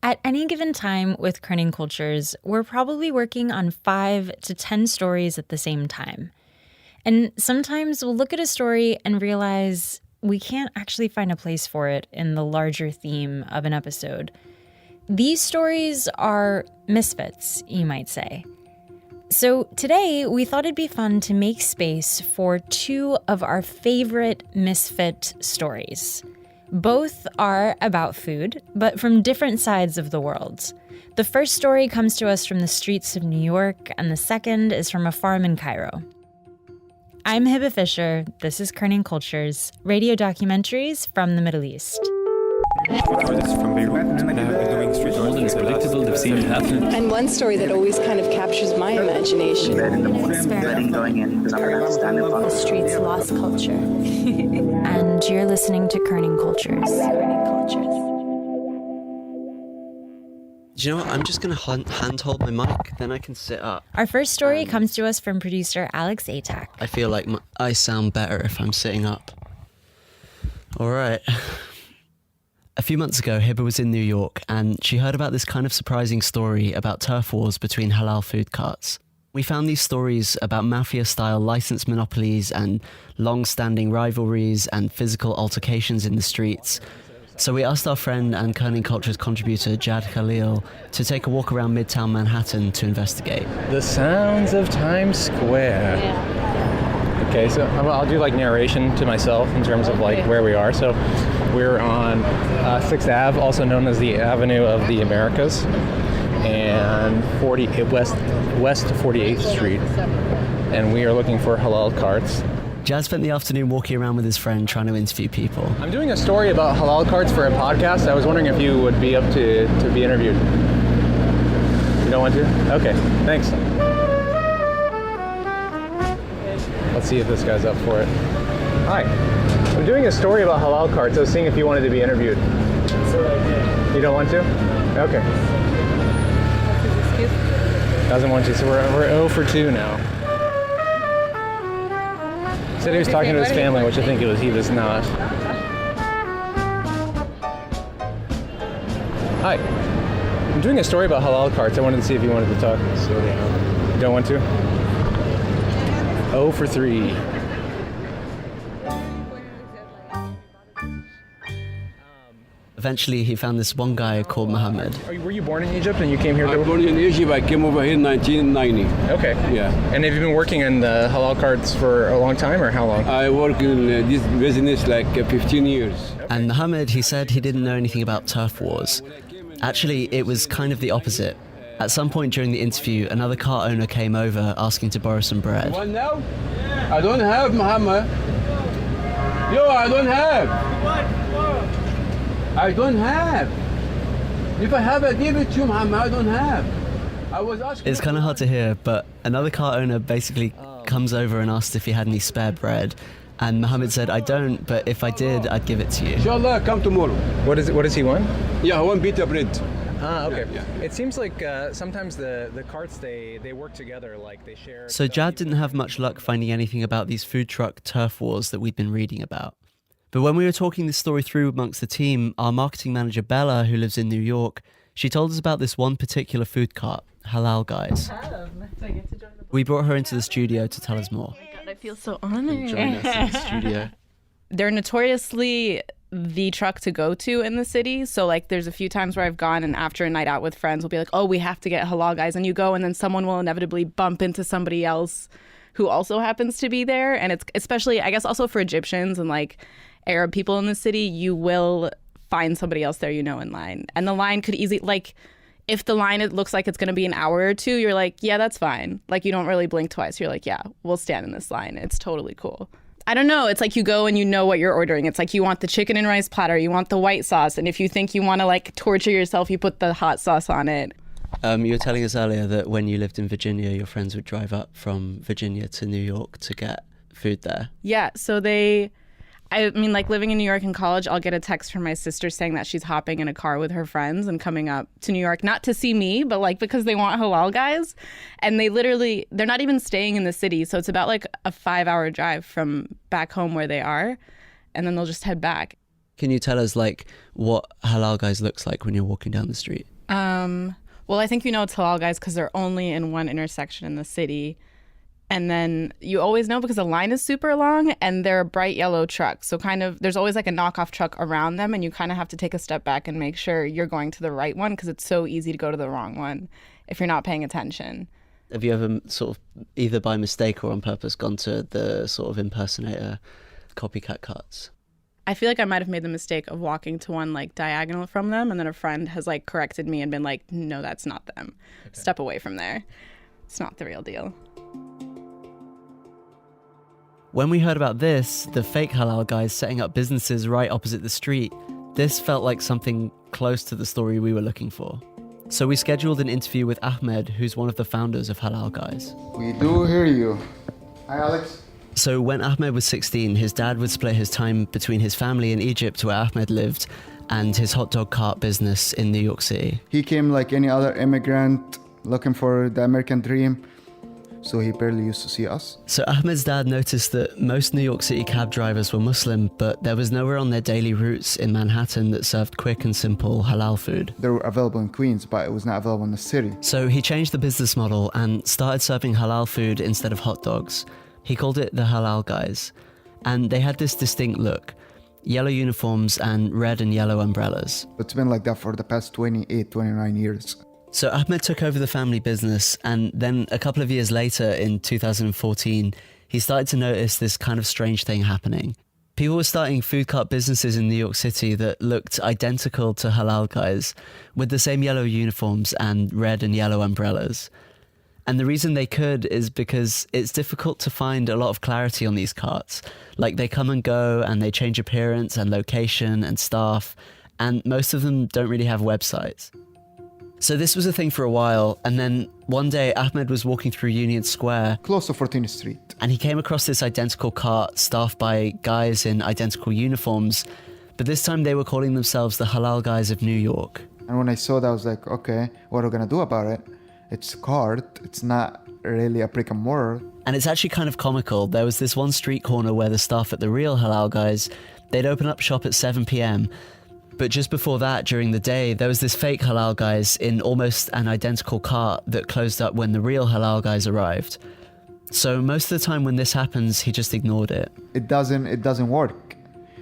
At any given time with Kerning Cultures, we're probably working on 5 to 10 stories at the same time. And sometimes we'll look at a story and realize we can't actually find a place for it in the larger theme of an episode. These stories are misfits, you might say. So today, we thought it'd be fun to make space for 2 of our favorite misfit stories. Both are about food, but from different sides of the world. The first story comes to us from the streets of New York, and the second is from a farm in Cairo. I'm Hiba Fisher. This is Kerning Cultures, radio documentaries from the Middle East. From Beirut, and I have been doing street art. It's predictable, they've seen it happen. And one story that always kind of captures my imagination. Bed in the morning, dreading going in because I'm going to have to stand up on The streets lost culture. And you're listening to Kerning Cultures. Kerning Cultures. Do you know what? I'm just going to hand hold my mic, then I can sit up. Our first story comes to us from producer Alex Atack. I feel like I sound better if I'm sitting up. All right. A few months ago, Hiba was in New York and she heard about this kind of surprising story about turf wars between halal food carts. We found these stories about mafia-style license monopolies and long-standing rivalries and physical altercations in the streets. So we asked our friend and Kerning Cultures contributor Jad Khalil to take a walk around Midtown Manhattan to investigate. The sounds of Times Square. Yeah. Okay, so I'll do like narration to myself in terms of like where we are. So we're on 6th Ave, also known as the Avenue of the Americas, and west 48th Street. And we are looking for Halal Carts. Jad spent the afternoon walking around with his friend trying to interview people. I'm doing a story about Halal Carts for a podcast. I was wondering if you would be up to be interviewed. You don't want to? Okay, thanks. Let's see if this guy's up for it. Hi. I'm doing a story about Halal Carts. I was seeing if you wanted to be interviewed. You don't want to? Okay. Doesn't want to, so we're 0 for 2 now. He said he was talking to his family, which I think he was not. Hi. I'm doing a story about Halal Carts. I wanted to see if you wanted to talk. You don't want to? 0 for 3. Eventually, he found this one guy called Mohammed. Were you born in Egypt and you came here? I was born in Egypt. I came over here in 1990. Okay. Yeah. And have you been working in the Halal Carts for a long time, or how long? I work in this business like 15 years. And Mohammed, he said he didn't know anything about turf wars. Actually, it was kind of the opposite. At some point during the interview, another car owner came over asking to borrow some bread. One now? I don't have, Muhammad. Yo, I don't have. I don't have. If I have, I give it to you, Muhammad. I don't have. I was asking. It's kind of hard to hear, but another car owner basically comes over and asked if he had any spare bread. And Mohammed said, I don't, but if I did, I'd give it to you. Inshallah, come tomorrow. What does he want? Yeah, one pita bread. Ah, okay. Yeah. It seems like sometimes the carts, they work together, like they share. So Jad didn't have much luck finding anything about these food truck turf wars that we'd been reading about. But when we were talking this story through amongst the team, our marketing manager Bella, who lives in New York, she told us about this one particular food cart, Halal Guys. We brought her into the studio to tell us more. God, I feel so honored. Join us in the studio. They're notoriously the truck to go to in the city. So like there's a few times where I've gone and after a night out with friends, we'll be like, oh, we have to get Halal Guys. And you go and then someone will inevitably bump into somebody else who also happens to be there. And it's especially, I guess, also for Egyptians and like Arab people in the city, you will find somebody else there, in line. And the line could easily, like, if the line, it looks like it's going to be an hour or two, you're like, yeah, that's fine. Like, you don't really blink twice. You're like, yeah, we'll stand in this line. It's totally cool. I don't know. It's like you go and you know what you're ordering. It's like you want the chicken and rice platter. You want the white sauce. And if you think you want to, like, torture yourself, you put the hot sauce on it. You were telling us earlier that when you lived in Virginia, your friends would drive up from Virginia to New York to get food there. Yeah, so like living in New York in college, I'll get a text from my sister saying that she's hopping in a car with her friends and coming up to New York, not to see me, but like because they want Halal Guys. And they're not even staying in the city. So it's about like a 5-hour drive from back home where they are. And then they'll just head back. Can you tell us like what Halal Guys looks like when you're walking down the street? Well, I think you know it's Halal Guys because they're only in one intersection in the city. And then you always know because the line is super long and they're a bright yellow truck. So kind of there's always like a knockoff truck around them, and you kind of have to take a step back and make sure you're going to the right one because it's so easy to go to the wrong one if you're not paying attention. Have you ever sort of either by mistake or on purpose gone to the sort of impersonator copycat carts? I feel like I might have made the mistake of walking to one like diagonal from them, and then a friend has like corrected me and been like, no, that's not them. Okay. Step away from there. It's not the real deal. When we heard about this, the fake Halal Guys setting up businesses right opposite the street, this felt like something close to the story we were looking for. So we scheduled an interview with Ahmed, who's one of the founders of Halal Guys. We do hear you. Hi, Alex. So when Ahmed was 16, his dad would split his time between his family in Egypt, where Ahmed lived, and his hot dog cart business in New York City. He came like any other immigrant looking for the American dream. So he barely used to see us. So Ahmed's dad noticed that most New York City cab drivers were Muslim, but there was nowhere on their daily routes in Manhattan that served quick and simple halal food. They were available in Queens, but it was not available in the city. So he changed the business model and started serving halal food instead of hot dogs. He called it the Halal Guys. And they had this distinct look: yellow uniforms and red and yellow umbrellas. It's been like that for the past 28, 29 years. So Ahmed took over the family business, and then a couple of years later, in 2014, he started to notice this kind of strange thing happening. People were starting food cart businesses in New York City that looked identical to Halal Guys, with the same yellow uniforms and red and yellow umbrellas. And the reason they could is because it's difficult to find a lot of clarity on these carts. Like, they come and go, and they change appearance and location and staff, and most of them don't really have websites. So this was a thing for a while, and then one day Ahmed was walking through Union Square, close to 14th Street. And he came across this identical cart staffed by guys in identical uniforms, but this time they were calling themselves the Halal Guys of New York. And when I saw that, I was like, okay, what are we gonna do about it? It's a cart, it's not really a brick and mortar. And it's actually kind of comical. There was this one street corner where the staff at the real Halal Guys, they'd open up shop at 7 p.m, but just before that, during the day, there was this fake Halal Guys in almost an identical cart that closed up when the real Halal Guys arrived. So most of the time when this happens, he just ignored it. It doesn't work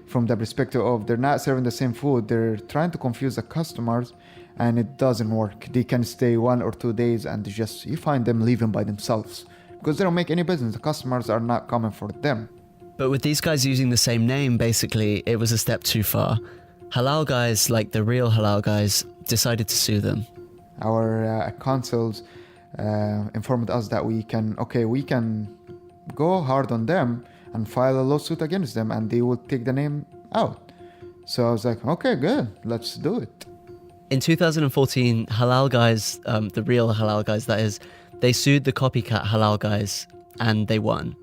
from the perspective of they're not serving the same food. They're trying to confuse the customers, and it doesn't work. They can stay 1 or 2 days, and you find them leaving by themselves because they don't make any business. The customers are not coming for them. But with these guys using the same name, basically, it was a step too far. Halal Guys, like the real Halal Guys, decided to sue them. Our consuls informed us that we can go hard on them and file a lawsuit against them, and they will take the name out. So I was like, okay, good, let's do it. In 2014, Halal Guys, the real Halal Guys that is, they sued the copycat Halal Guys, and they won.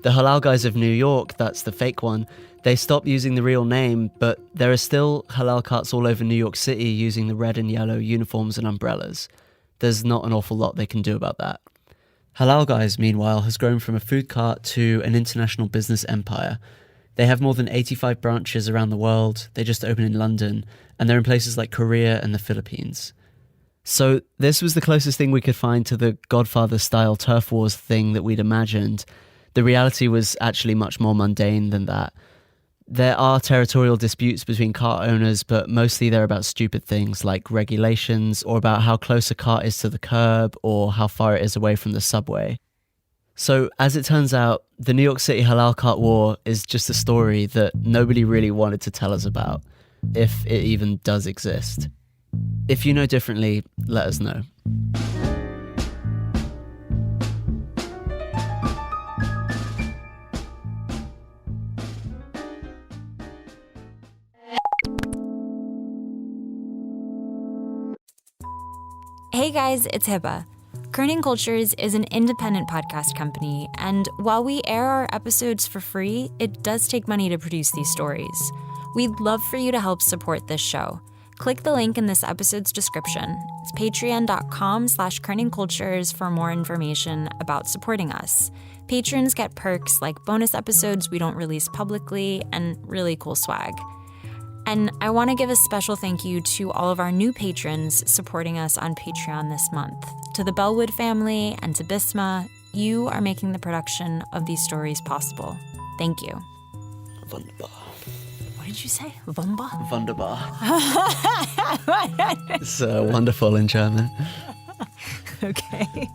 The Halal Guys of New York, that's the fake one, they stopped using the real name, but there are still halal carts all over New York City using the red and yellow uniforms and umbrellas. There's not an awful lot they can do about that. Halal Guys, meanwhile, has grown from a food cart to an international business empire. They have more than 85 branches around the world. They just opened in London, and they're in places like Korea and the Philippines. So this was the closest thing we could find to the Godfather-style turf wars thing that we'd imagined. The reality was actually much more mundane than that. There are territorial disputes between cart owners, but mostly they're about stupid things like regulations or about how close a cart is to the curb or how far it is away from the subway. So, as it turns out, the New York City Halal Cart War is just a story that nobody really wanted to tell us about, if it even does exist. If you know differently, let us know. Hey guys, it's Hiba. Kerning Cultures is an independent podcast company, and while we air our episodes for free, it does take money to produce these stories. We'd love for you to help support this show. Click the link in this episode's description. It's patreon.com/kerningcultures for more information about supporting us. Patrons get perks like bonus episodes we don't release publicly and really cool swag. And I want to give a special thank you to all of our new patrons supporting us on Patreon this month. To the Bellwood family and to Bisma, you are making the production of these stories possible. Thank you. Wunderbar. What did you say? Wunderbar? Wunderbar. It's wonderful in German. Okay.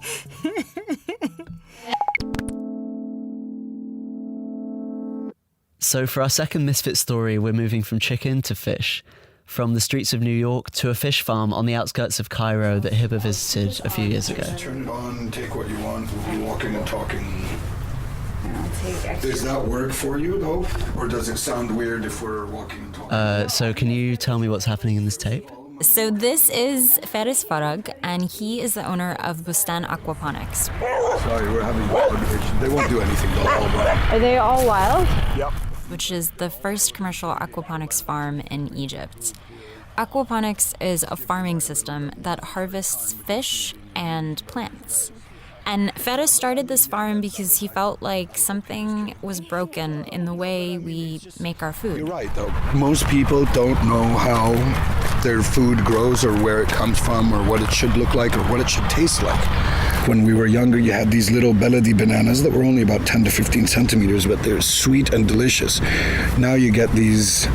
So for our second Misfit story, we're moving from chicken to fish. From the streets of New York to a fish farm on the outskirts of Cairo that Hibba visited a few years ago. Turn it on, take what you want, we'll be walking and talking. Does that work for you though? Or does it sound weird if we're walking and talking? So can you tell me what's happening in this tape? So this is Faris Farag, and he is the owner of Bustan Aquaponics. Sorry, we're having conversation. They won't do anything though. Are they all wild? Yep. Which is the first commercial aquaponics farm in Egypt. Aquaponics is a farming system that harvests fish and plants. And Faris started this farm because he felt like something was broken in the way we make our food. You're right, though. Most people don't know how their food grows or where it comes from or what it should look like or what it should taste like. When we were younger, you had these little beledi bananas that were only about 10 to 15 centimeters, but they're sweet and delicious. Now you get these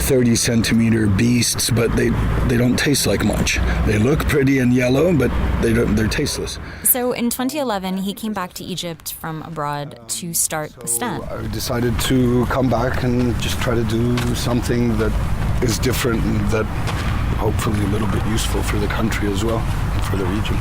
30 centimeter beasts, but they don't taste like much. They look pretty and yellow, but they're tasteless. So in 2011, he came back to Egypt from abroad to start Bustan. I decided to come back and just try to do something that is different and that hopefully a little bit useful for the country as well, for the region.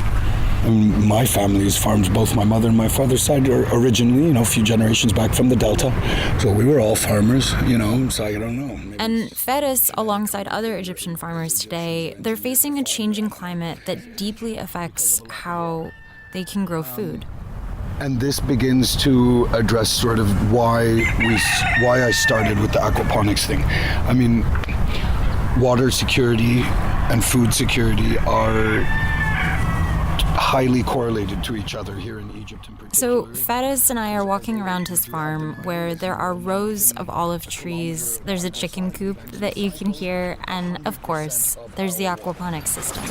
And my family's farms, both my mother and my father's side, are originally, a few generations back from the Delta. So we were all farmers, so I don't know. And Faris, alongside other Egyptian farmers today, they're facing a changing climate that deeply affects how they can grow food. And this begins to address sort of why I started with the aquaponics thing. I mean, water security and food security are highly correlated to each other here in Egypt in particular. So Faris and I are walking around his farm where there are rows of olive trees, there's a chicken coop that you can hear, and of course, there's the aquaponics system.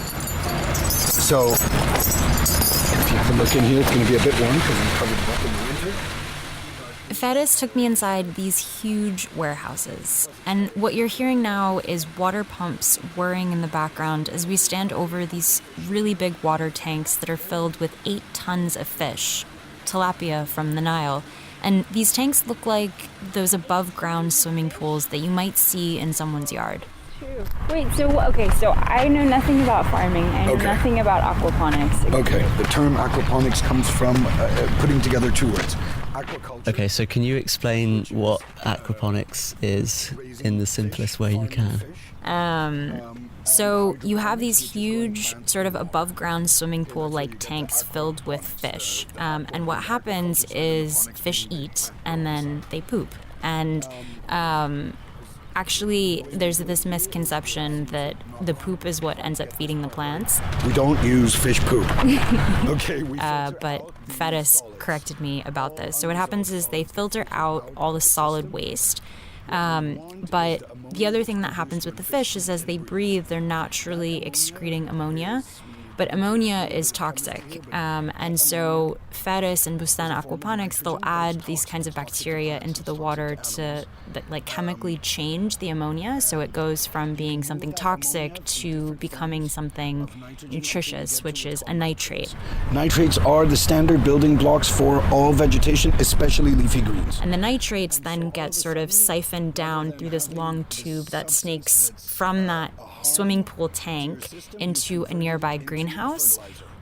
So, if you can look in here, it's going to be a bit warm because I'm covered up in the winter. Faris took me inside these huge warehouses, and what you're hearing now is water pumps whirring in the background as we stand over these really big water tanks that are filled with 8 tons of fish, tilapia from the Nile. And these tanks look like those above-ground swimming pools that you might see in someone's yard. Wait, so I know nothing about farming. I know nothing about aquaponics. Okay, the term aquaponics comes from putting together 2 words. Aquaculture. Okay, so can you explain what aquaponics is in the simplest way you can? So you have these huge sort of above ground swimming pool like tanks filled with fish. And what happens is fish eat and then they poop. And actually, there's this misconception that the poop is what ends up feeding the plants. We don't use fish poop. Okay. But Faris corrected me about this. So what happens is they filter out all the solid waste. But the other thing that happens with the fish is as they breathe, they're naturally excreting ammonia. But ammonia is toxic. And so Faris and Bustan Aquaponics, they'll add these kinds of bacteria into the water to chemically change the ammonia. So it goes from being something toxic to becoming something nutritious, which is a nitrate. Nitrates are the standard building blocks for all vegetation, especially leafy greens. And the nitrates then get sort of siphoned down through this long tube that snakes from that swimming pool tank into a nearby greenhouse.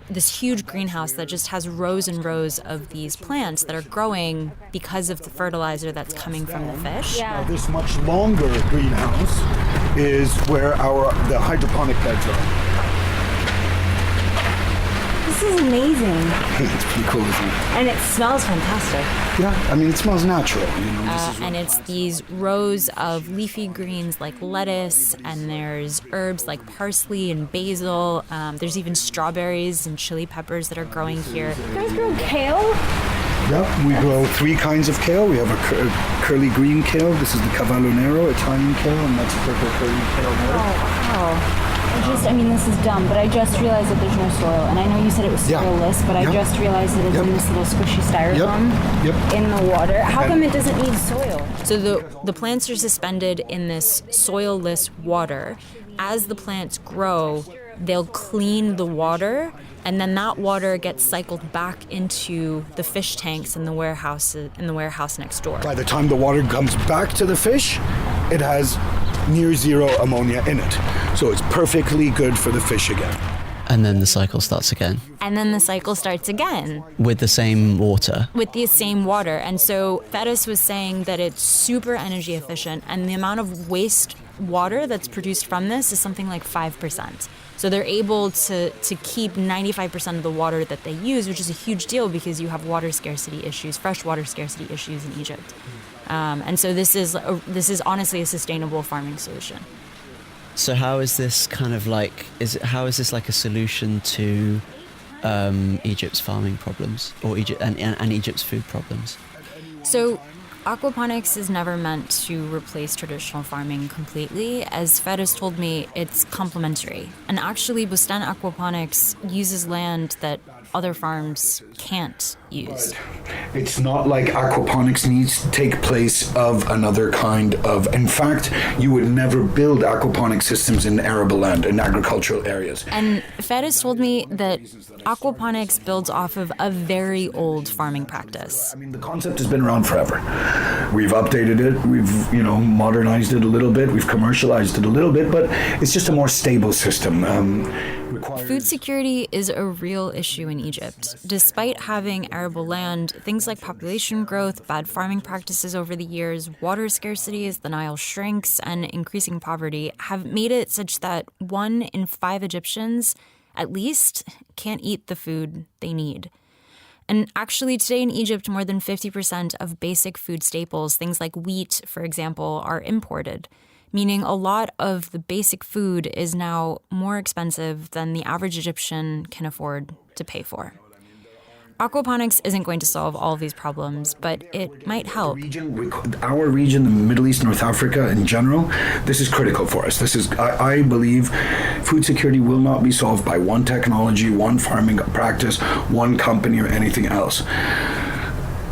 This huge greenhouse that just has rows and rows of these plants that are growing because of the fertilizer that's coming from the fish. Now, this much longer greenhouse is where the hydroponic beds are. This is amazing. It's pretty cool, isn't it? And it smells fantastic. Yeah, I mean, it smells natural. And it's these rows of leafy greens like lettuce, and there's herbs like parsley and basil. There's even strawberries and chili peppers that are growing here. You guys grow kale? Yeah, we grow 3 kinds of kale. We have a curly green kale. This is the Cavallo Nero Italian kale, and that's a purple curly kale nero. Wow. This is dumb, but I just realized that there's no soil. And I know you said it was soilless, but I just realized that it's in this little squishy styrofoam in the water. How come it doesn't need soil? So the plants are suspended in this soilless water. As the plants grow, they'll clean the water, and then that water gets cycled back into the fish tanks in the warehouse next door. By the time the water comes back to the fish, it has near zero ammonia in it. So it's perfectly good for the fish again. And then the cycle starts again. And then the cycle starts again. With the same water. With the same water. And so Fetis was saying that it's super energy efficient, and the amount of waste water that's produced from this is something like 5%. So they're able to keep 95% of the water that they use, which is a huge deal because you have water scarcity issues, fresh water scarcity issues in Egypt. And so this is honestly a sustainable farming solution. So how is this kind of like, how is this like a solution to Egypt's farming problems or and Egypt's food problems? So aquaponics is never meant to replace traditional farming completely. As Fetis told me, it's complementary. And actually, Bustan Aquaponics uses land that other farms can't use. It's not like aquaponics needs to take place of another kind of... In fact, you would never build aquaponic systems in arable land, in agricultural areas. And Fetis told me that aquaponics builds off of a very old farming practice. The concept has been around forever. We've updated it, we've modernized it a little bit, we've commercialized it a little bit, but it's just a more stable system. Food security is a real issue in Egypt. Despite having arable land, things like population growth, bad farming practices over the years, water scarcity as the Nile shrinks, and increasing poverty have made it such that 1 in 5 Egyptians, at least, can't eat the food they need. And actually, today in Egypt, more than 50% of basic food staples, things like wheat, for example, are imported, meaning a lot of the basic food is now more expensive than the average Egyptian can afford to pay for. Aquaponics isn't going to solve all of these problems, but it might help. Our region, the Middle East, North Africa in general, this is critical for us. I believe food security will not be solved by one technology, one farming practice, one company, or anything else.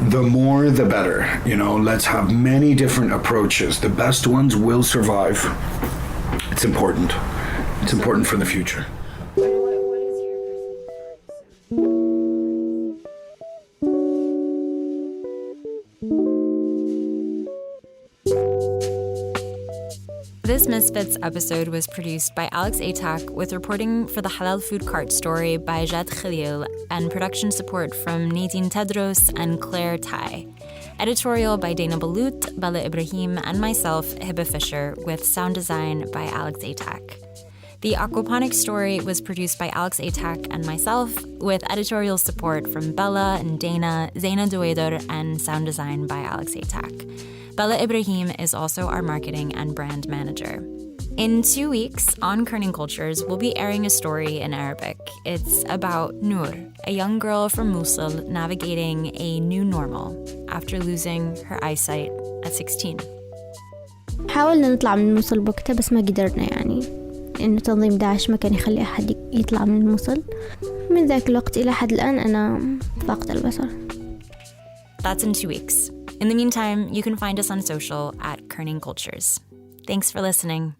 The more, the better. Let's have many different approaches. The best ones will survive. It's important. It's important for the future. This Misfits episode was produced by Alex Atack with reporting for the Halal Food Cart story by Jad Khalil and production support from Nadine Tedros and Claire Tai. Editorial by Dana Balut, Bella Ibrahim, and myself, Hiba Fisher, with sound design by Alex Atack. The Aquaponics story was produced by Alex Atack and myself, with editorial support from Bella and Dana, Zaina Duedor, and sound design by Alex Atack. Bella Ibrahim is also our marketing and brand manager. In 2 weeks, on Kerning Cultures, we'll be airing a story in Arabic. It's about Noor, a young girl from Mosul navigating a new normal after losing her eyesight at 16. حاولنا نطلع من الموصل بوقتها بس ما قدرنا إنه تنظيم داعش ما كان يخلي أحد يطلع من الموصل. من ذاك الوقت إلى حد الآن أنا فاقدة البصر. That's in 2 weeks. In the meantime, you can find us on social at Kerning Cultures. Thanks for listening.